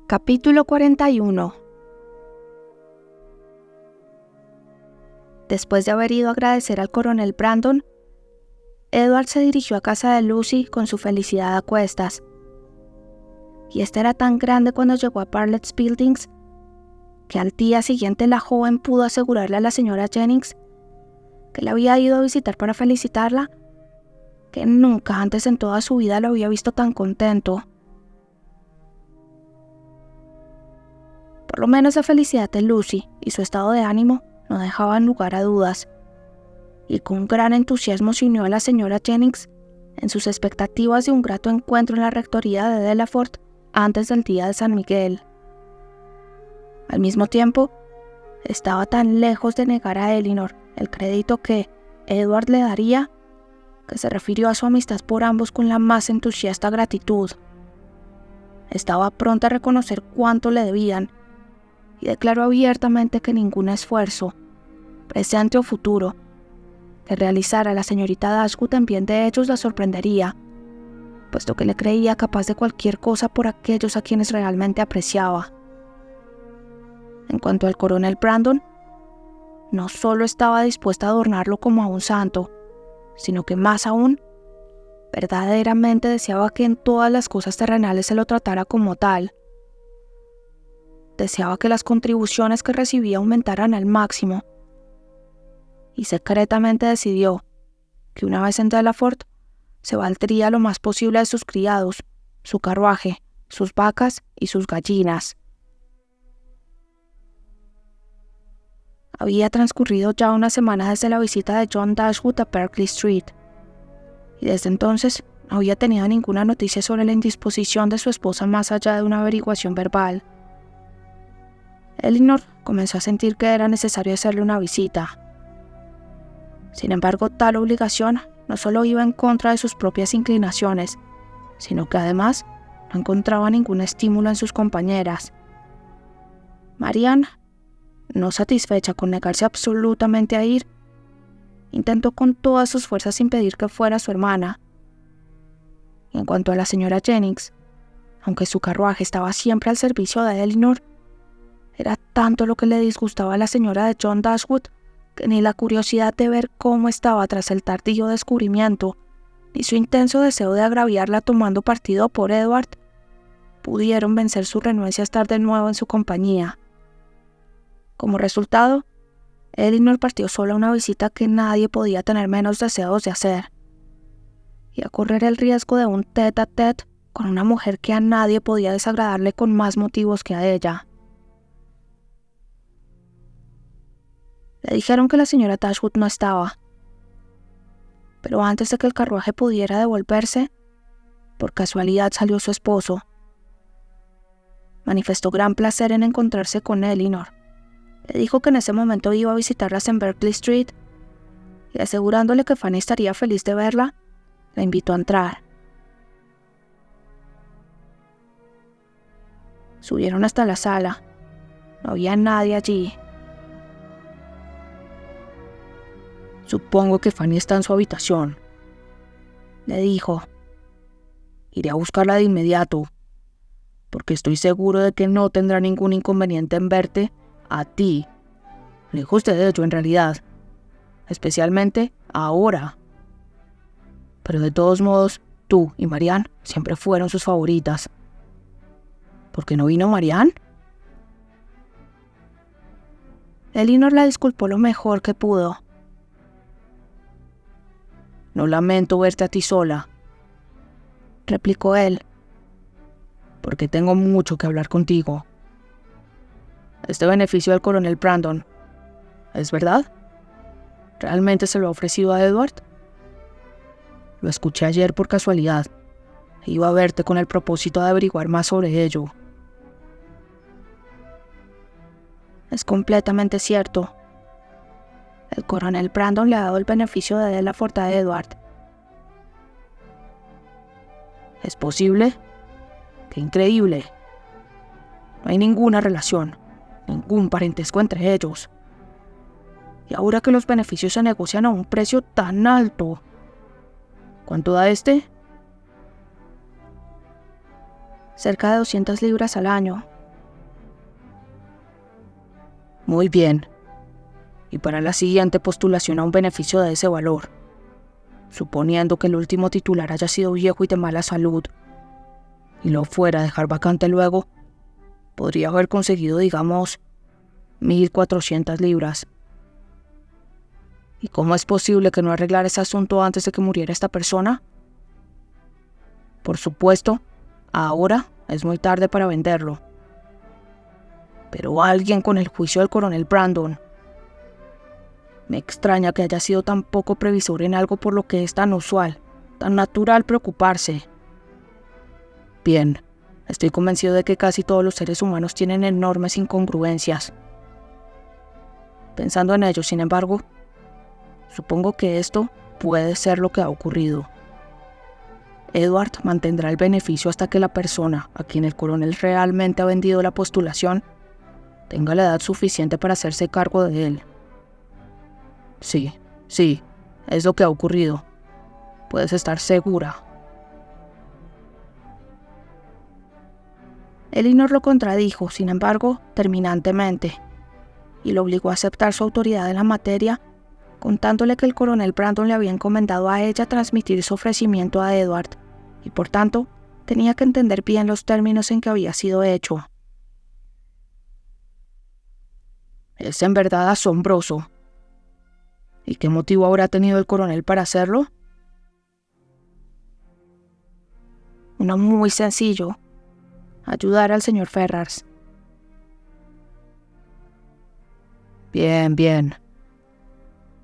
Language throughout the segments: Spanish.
Capítulo 41. Después de haber ido a agradecer al coronel Brandon, Edward se dirigió a casa de Lucy con su felicidad a cuestas. Y esta era tan grande cuando llegó a Bartlett's Buildings, que al día siguiente la joven pudo asegurarle a la señora Jennings que la había ido a visitar para felicitarla, que nunca antes en toda su vida lo había visto tan contento. Por lo menos la felicidad de Lucy y su estado de ánimo no dejaban lugar a dudas, y con gran entusiasmo se unió a la señora Jennings en sus expectativas de un grato encuentro en la rectoría de Delaford antes del día de San Miguel. Al mismo tiempo, estaba tan lejos de negar a Elinor el crédito que Edward le daría, que se refirió a su amistad por ambos con la más entusiasta gratitud. Estaba pronta a reconocer cuánto le debían, y declaró abiertamente que ningún esfuerzo, presente o futuro, que realizara la señorita Dashwood en bien de ellos la sorprendería, puesto que le creía capaz de cualquier cosa por aquellos a quienes realmente apreciaba. En cuanto al coronel Brandon, no solo estaba dispuesta a adornarlo como a un santo, sino que más aún, verdaderamente deseaba que en todas las cosas terrenales se lo tratara como tal. Deseaba que las contribuciones que recibía aumentaran al máximo, y secretamente decidió que una vez en Delaford se valdría lo más posible de sus criados, su carruaje, sus vacas y sus gallinas. Había transcurrido ya una semana desde la visita de John Dashwood a Berkeley Street, y desde entonces no había tenido ninguna noticia sobre la indisposición de su esposa más allá de una averiguación verbal. Elinor comenzó a sentir que era necesario hacerle una visita. Sin embargo, tal obligación no solo iba en contra de sus propias inclinaciones, sino que además no encontraba ningún estímulo en sus compañeras. Marianne, no satisfecha con negarse absolutamente a ir, intentó con todas sus fuerzas impedir que fuera su hermana. Y en cuanto a la señora Jennings, aunque su carruaje estaba siempre al servicio de Elinor, era tanto lo que le disgustaba a la señora de John Dashwood que ni la curiosidad de ver cómo estaba tras el tardío descubrimiento, ni su intenso deseo de agraviarla tomando partido por Edward, pudieron vencer su renuencia a estar de nuevo en su compañía. Como resultado, Elinor partió sola a una visita que nadie podía tener menos deseos de hacer, y a correr el riesgo de un tête-à-tête con una mujer que a nadie podía desagradarle con más motivos que a ella. Le dijeron que la señora Dashwood no estaba, pero antes de que el carruaje pudiera devolverse, por casualidad salió su esposo. Manifestó gran placer en encontrarse con Elinor. Le dijo que en ese momento iba a visitarlas en Berkeley Street, y asegurándole que Fanny estaría feliz de verla, la invitó a entrar. Subieron hasta la sala. No había nadie allí. «Supongo que Fanny está en su habitación», le dijo. «Iré a buscarla de inmediato, porque estoy seguro de que no tendrá ningún inconveniente en verte a ti, lejos de ello en realidad, especialmente ahora. Pero de todos modos, tú y Marianne siempre fueron sus favoritas». «¿Por qué no vino Marianne?» Elinor la disculpó lo mejor que pudo. «No lamento verte a ti sola», replicó él, «porque tengo mucho que hablar contigo. Este beneficio del coronel Brandon, ¿es verdad? ¿Realmente se lo ha ofrecido a Edward? Lo escuché ayer por casualidad. Iba a verte con el propósito de averiguar más sobre ello». Es completamente cierto. El coronel Brandon le ha dado el beneficio de Delaford a Edward. ¿Es posible? ¡Qué increíble! No hay ninguna relación, ningún parentesco entre ellos. Y ahora que los beneficios se negocian a un precio tan alto, ¿cuánto da este? Cerca de 200 libras al año, Muy bien. Y para la siguiente postulación a un beneficio de ese valor, suponiendo que el último titular haya sido viejo y de mala salud, y lo fuera a dejar vacante luego, podría haber conseguido, digamos, 1.400 libras. ¿Y cómo es posible que no arreglara ese asunto antes de que muriera esta persona? Por supuesto, ahora es muy tarde para venderlo. Pero alguien con el juicio del coronel Brandon. Me extraña que haya sido tan poco previsor en algo por lo que es tan usual, tan natural preocuparse. Bien, estoy convencido de que casi todos los seres humanos tienen enormes incongruencias. Pensando en ello, sin embargo, supongo que esto puede ser lo que ha ocurrido. Edward mantendrá el beneficio hasta que la persona a quien el coronel realmente ha vendido la postulación tenga la edad suficiente para hacerse cargo de él. Sí, es lo que ha ocurrido. Puedes estar segura. Elinor lo contradijo, sin embargo, terminantemente, y lo obligó a aceptar su autoridad en la materia, contándole que el coronel Brandon le había encomendado a ella transmitir su ofrecimiento a Edward, y por tanto, tenía que entender bien los términos en que había sido hecho. Es en verdad asombroso. ¿Y qué motivo habrá tenido el coronel para hacerlo? Uno muy sencillo: ayudar al señor Ferrars. Bien.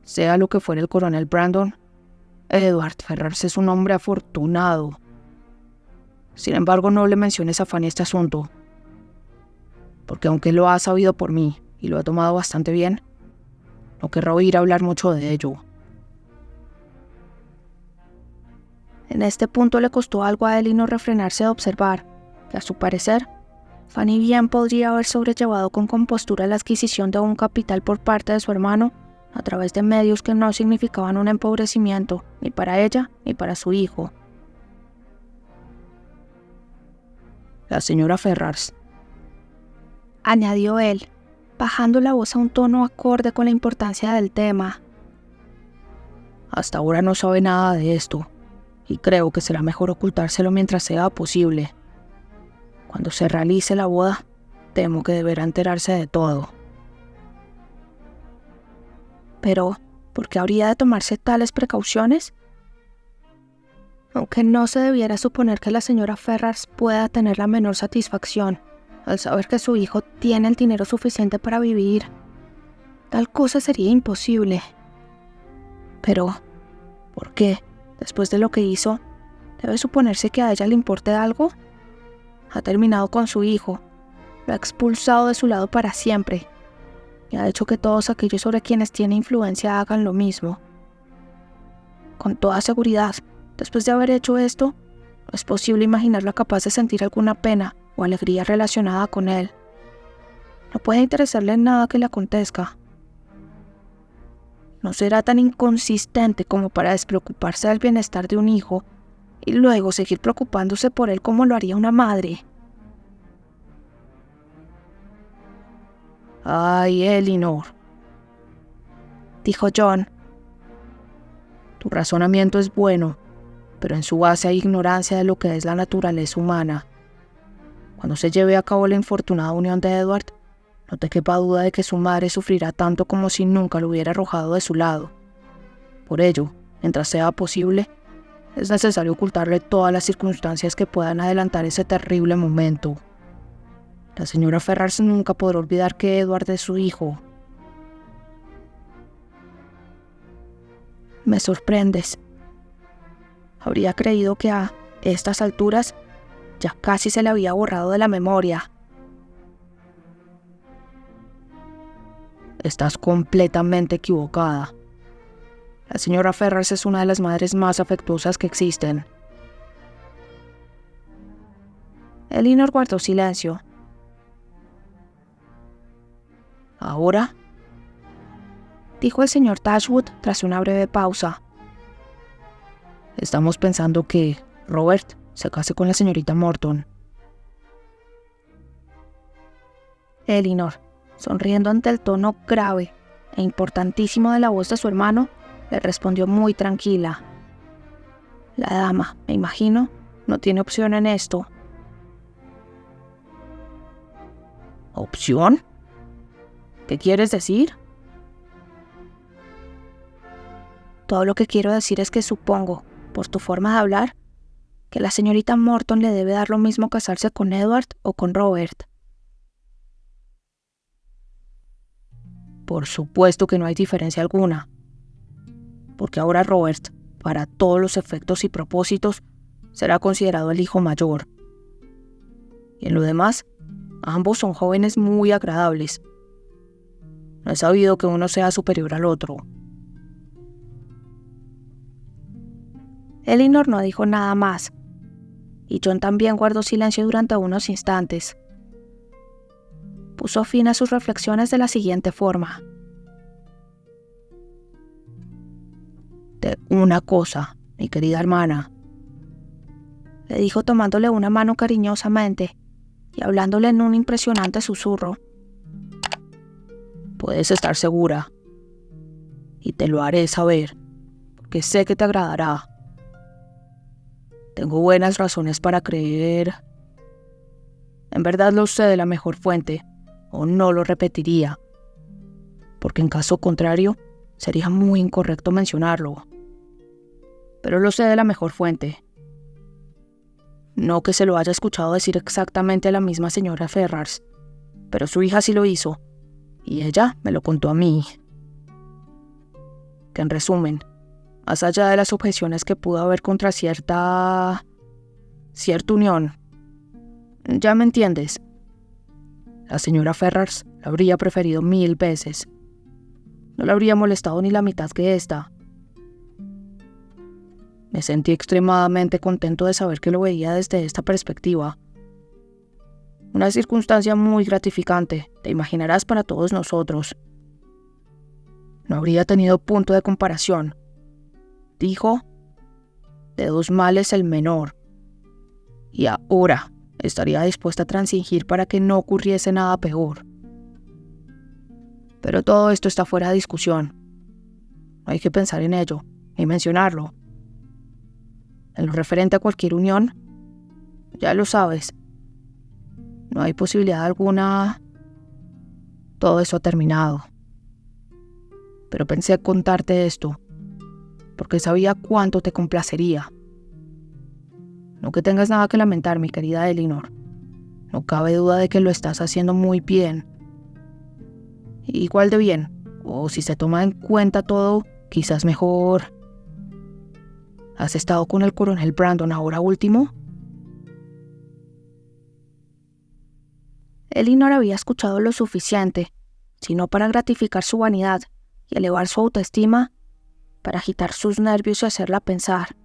Sea lo que fuera el coronel Brandon, Edward Ferrars es un hombre afortunado. Sin embargo, no le menciones a Fanny este asunto, porque aunque lo ha sabido por mí y lo ha tomado bastante bien, no querrá oír hablar mucho de ello. En este punto le costó algo a Elinor refrenarse de observar que, a su parecer, Fanny bien podría haber sobrellevado con compostura la adquisición de un capital por parte de su hermano a través de medios que no significaban un empobrecimiento ni para ella ni para su hijo. La señora Ferrars, añadió él, bajando la voz a un tono acorde con la importancia del tema. Hasta ahora no sabe nada de esto, y creo que será mejor ocultárselo mientras sea posible. Cuando se realice la boda, temo que deberá enterarse de todo. Pero, ¿por qué habría de tomarse tales precauciones? Aunque no se debiera suponer que la señora Ferrars pueda tener la menor satisfacción al saber que su hijo tiene el dinero suficiente para vivir. Tal cosa sería imposible. Pero, ¿por qué, después de lo que hizo, debe suponerse que a ella le importe algo? Ha terminado con su hijo, lo ha expulsado de su lado para siempre, y ha hecho que todos aquellos sobre quienes tiene influencia hagan lo mismo. Con toda seguridad, después de haber hecho esto, no es posible imaginarla capaz de sentir alguna pena o alegría relacionada con él. No puede interesarle en nada que le acontezca. No será tan inconsistente como para despreocuparse del bienestar de un hijo y luego seguir preocupándose por él como lo haría una madre. Ay, Elinor, dijo John. Tu razonamiento es bueno, pero en su base hay ignorancia de lo que es la naturaleza humana. Cuando se lleve a cabo la infortunada unión de Edward, no te quepa duda de que su madre sufrirá tanto como si nunca lo hubiera arrojado de su lado. Por ello, mientras sea posible, es necesario ocultarle todas las circunstancias que puedan adelantar ese terrible momento. La señora Ferrars nunca podrá olvidar que Edward es su hijo. Me sorprendes. Habría creído que a estas alturas ya casi se le había borrado de la memoria. Estás completamente equivocada. La señora Ferrars es una de las madres más afectuosas que existen. Elinor guardó silencio. ¿Ahora?, dijo el señor Dashwood tras una breve pausa. Estamos pensando que Robert se case con la señorita Morton. Elinor, sonriendo ante el tono grave e importantísimo de la voz de su hermano, le respondió muy tranquila: «La dama, me imagino, no tiene opción en esto». ¿Opción? ¿Qué quieres decir? Todo lo que quiero decir es que supongo, por tu forma de hablar, que la señorita Morton le debe dar lo mismo casarse con Edward o con Robert. Por supuesto que no hay diferencia alguna, porque ahora Robert, para todos los efectos y propósitos, será considerado el hijo mayor. Y en lo demás, ambos son jóvenes muy agradables. No he sabido que uno sea superior al otro. Elinor no dijo nada más, y John también guardó silencio durante unos instantes. Puso fin a sus reflexiones de la siguiente forma: «De una cosa, mi querida hermana», le dijo tomándole una mano cariñosamente y hablándole en un impresionante susurro. «Puedes estar segura, y te lo haré saber, porque sé que te agradará. Tengo buenas razones para creer. En verdad lo sé de la mejor fuente, o no lo repetiría, porque en caso contrario sería muy incorrecto mencionarlo. Pero lo sé de la mejor fuente. No que se lo haya escuchado decir exactamente a la misma señora Ferrars, pero su hija sí lo hizo, y ella me lo contó a mí. Que en resumen, más allá de las objeciones que pudo haber contra cierta unión, ya me entiendes, la señora Ferrars la habría preferido 1000 veces. No le habría molestado ni la mitad que esta. Me sentí extremadamente contento de saber que lo veía desde esta perspectiva. Una circunstancia muy gratificante, te imaginarás, para todos nosotros. No habría tenido punto de comparación. Dijo, de 2 males el menor. Y ahora estaría dispuesta a transigir para que no ocurriese nada peor. Pero todo esto está fuera de discusión. No hay que pensar en ello, ni mencionarlo. En lo referente a cualquier unión, ya lo sabes, no hay posibilidad alguna. Todo eso ha terminado. Pero pensé contarte esto, porque sabía cuánto te complacería. No que tengas nada que lamentar, mi querida Elinor. No cabe duda de que lo estás haciendo muy bien. Igual de bien, o si se toma en cuenta todo, quizás mejor. ¿Has estado con el coronel Brandon ahora último? Elinor había escuchado lo suficiente, sino para gratificar su vanidad y elevar su autoestima, para agitar sus nervios y hacerla pensar.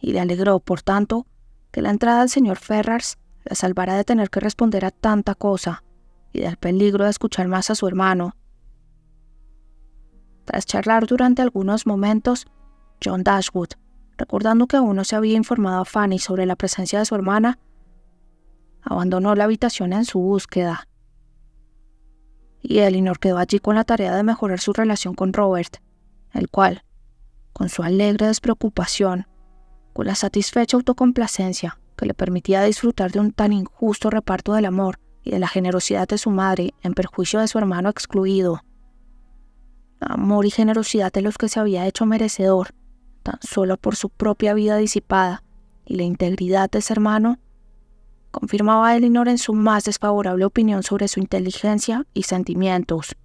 Y le alegró, por tanto, que la entrada del señor Ferrars la salvara de tener que responder a tanta cosa y del peligro de escuchar más a su hermano. Tras charlar durante algunos momentos, John Dashwood, recordando que aún no se había informado a Fanny sobre la presencia de su hermana, abandonó la habitación en su búsqueda. Y Elinor quedó allí con la tarea de mejorar su relación con Robert, el cual, con su alegre despreocupación, con la satisfecha autocomplacencia que le permitía disfrutar de un tan injusto reparto del amor y de la generosidad de su madre en perjuicio de su hermano excluido, amor y generosidad de los que se había hecho merecedor, tan solo por su propia vida disipada y la integridad de ese hermano, confirmaba a Elinor en su más desfavorable opinión sobre su inteligencia y sentimientos.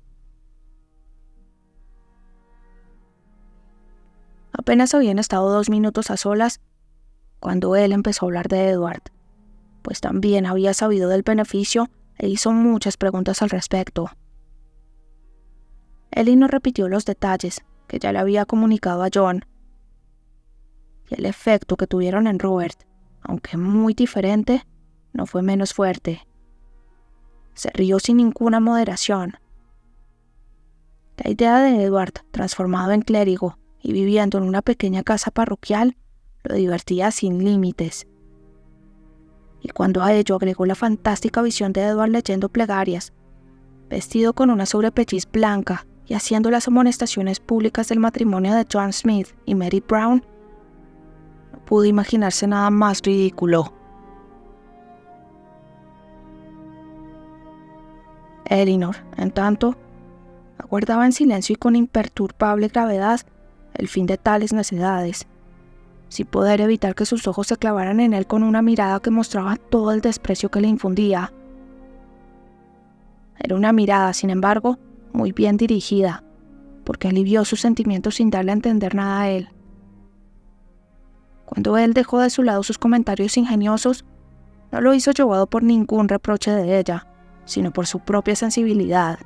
Apenas habían estado 2 minutos a solas cuando él empezó a hablar de Edward, pues también había sabido del beneficio e hizo muchas preguntas al respecto. Elinor repitió los detalles que ya le había comunicado a John, y el efecto que tuvieron en Robert, aunque muy diferente, no fue menos fuerte. Se rió sin ninguna moderación. La idea de Edward, transformado en clérigo y viviendo en una pequeña casa parroquial, lo divertía sin límites. Y cuando a ello agregó la fantástica visión de Edward leyendo plegarias, vestido con una sobrepelliz blanca y haciendo las amonestaciones públicas del matrimonio de John Smith y Mary Brown, no pudo imaginarse nada más ridículo. Elinor, en tanto, aguardaba en silencio y con imperturbable gravedad el fin de tales necedades, sin poder evitar que sus ojos se clavaran en él con una mirada que mostraba todo el desprecio que le infundía. Era una mirada, sin embargo, muy bien dirigida, porque alivió sus sentimientos sin darle a entender nada a él. Cuando él dejó de su lado sus comentarios ingeniosos, no lo hizo llevado por ningún reproche de ella, sino por su propia sensibilidad.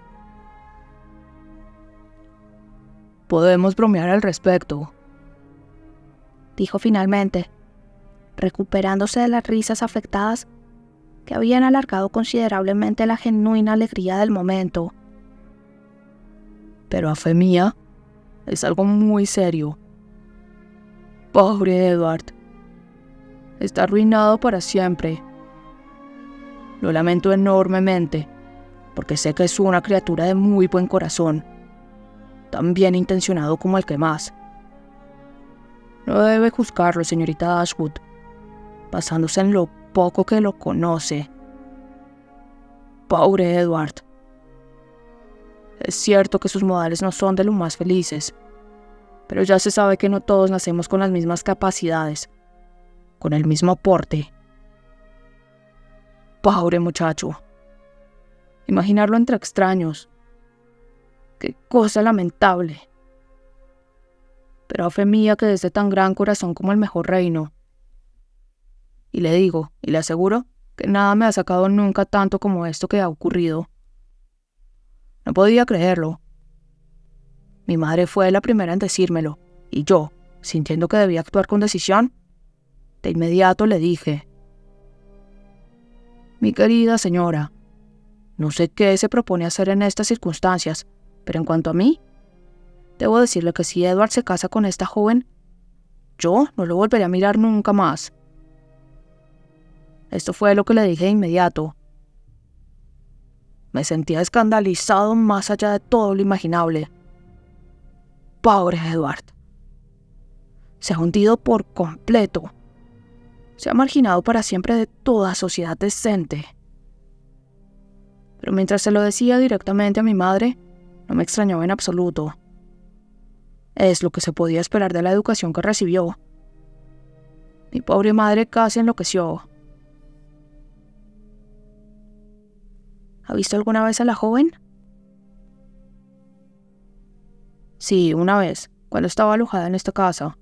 Podemos bromear al respecto, dijo finalmente, recuperándose de las risas afectadas que habían alargado considerablemente la genuina alegría del momento. Pero a fe mía, es algo muy serio. Pobre Edward. Está arruinado para siempre. Lo lamento enormemente, porque sé que es una criatura de muy buen corazón, tan bien intencionado como el que más. No debe juzgarlo, señorita Dashwood, basándose en lo poco que lo conoce. Pobre Edward. Es cierto que sus modales no son de los más felices, pero ya se sabe que no todos nacemos con las mismas capacidades, con el mismo porte. Pobre muchacho. Imaginarlo entre extraños. Qué cosa lamentable. Pero a fe mía que desde tan gran corazón como el mejor reino. Y le digo, y le aseguro, que nada me ha sacado nunca tanto como esto que ha ocurrido. No podía creerlo. Mi madre fue la primera en decírmelo, y yo, sintiendo que debía actuar con decisión, de inmediato le dije: mi querida señora, no sé qué se propone hacer en estas circunstancias, pero en cuanto a mí, debo decirle que si Edward se casa con esta joven, yo no lo volveré a mirar nunca más. Esto fue lo que le dije de inmediato. Me sentía escandalizado más allá de todo lo imaginable. Pobre Edward. Se ha hundido por completo. Se ha marginado para siempre de toda sociedad decente. Pero mientras se lo decía directamente a mi madre, no me extrañaba en absoluto. Es lo que se podía esperar de la educación que recibió. Mi pobre madre casi enloqueció. ¿Ha visto alguna vez a la joven? Sí, una vez, cuando estaba alojada en esta casa.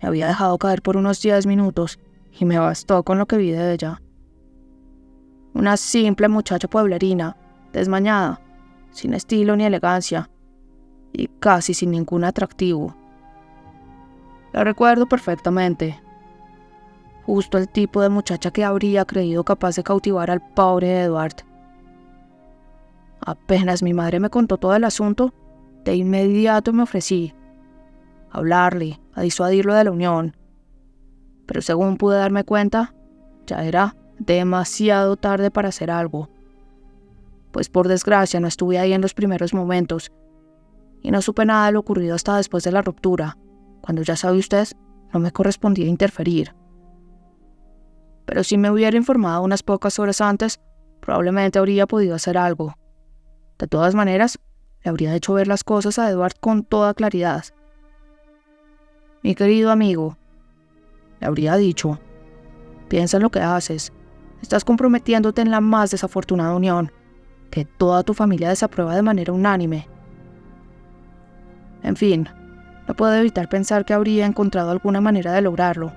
Me había dejado caer por unos 10 minutos y me bastó con lo que vi de ella. Una simple muchacha pueblerina, desmañada, sin estilo ni elegancia, y casi sin ningún atractivo. La recuerdo perfectamente. Justo el tipo de muchacha que habría creído capaz de cautivar al pobre Edward. Apenas mi madre me contó todo el asunto, de inmediato me ofrecí a hablarle, a disuadirlo de la unión. Pero según pude darme cuenta, ya era demasiado tarde para hacer algo. Pues por desgracia no estuve ahí en los primeros momentos, y no supe nada de lo ocurrido hasta después de la ruptura, cuando ya sabe usted, no me correspondía interferir. Pero si me hubiera informado unas pocas horas antes, probablemente habría podido hacer algo. De todas maneras, le habría hecho ver las cosas a Edward con toda claridad. Mi querido amigo, le habría dicho: piensa en lo que haces. Estás comprometiéndote en la más desafortunada unión, que toda tu familia desaprueba de manera unánime. En fin, no puedo evitar pensar que habría encontrado alguna manera de lograrlo.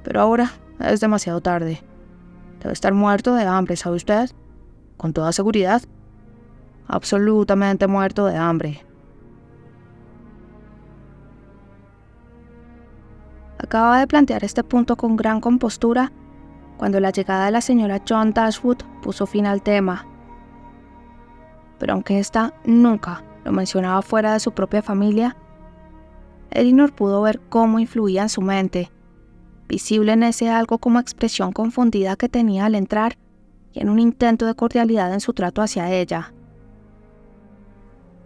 Pero ahora es demasiado tarde. Debe estar muerto de hambre, ¿sabe usted? Con toda seguridad. Absolutamente muerto de hambre. Acababa de plantear este punto con gran compostura cuando la llegada de la señora John Dashwood puso fin al tema. Pero aunque ésta nunca lo mencionaba fuera de su propia familia, Elinor pudo ver cómo influía en su mente, visible en ese algo como expresión confundida que tenía al entrar y en un intento de cordialidad en su trato hacia ella.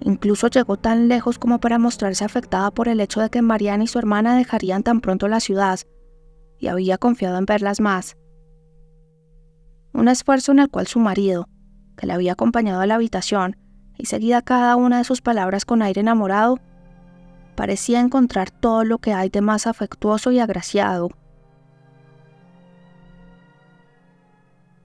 Incluso llegó tan lejos como para mostrarse afectada por el hecho de que Marianne y su hermana dejarían tan pronto la ciudad, y había confiado en verlas más. Un esfuerzo en el cual su marido, que la había acompañado a la habitación y seguida cada una de sus palabras con aire enamorado, parecía encontrar todo lo que hay de más afectuoso y agraciado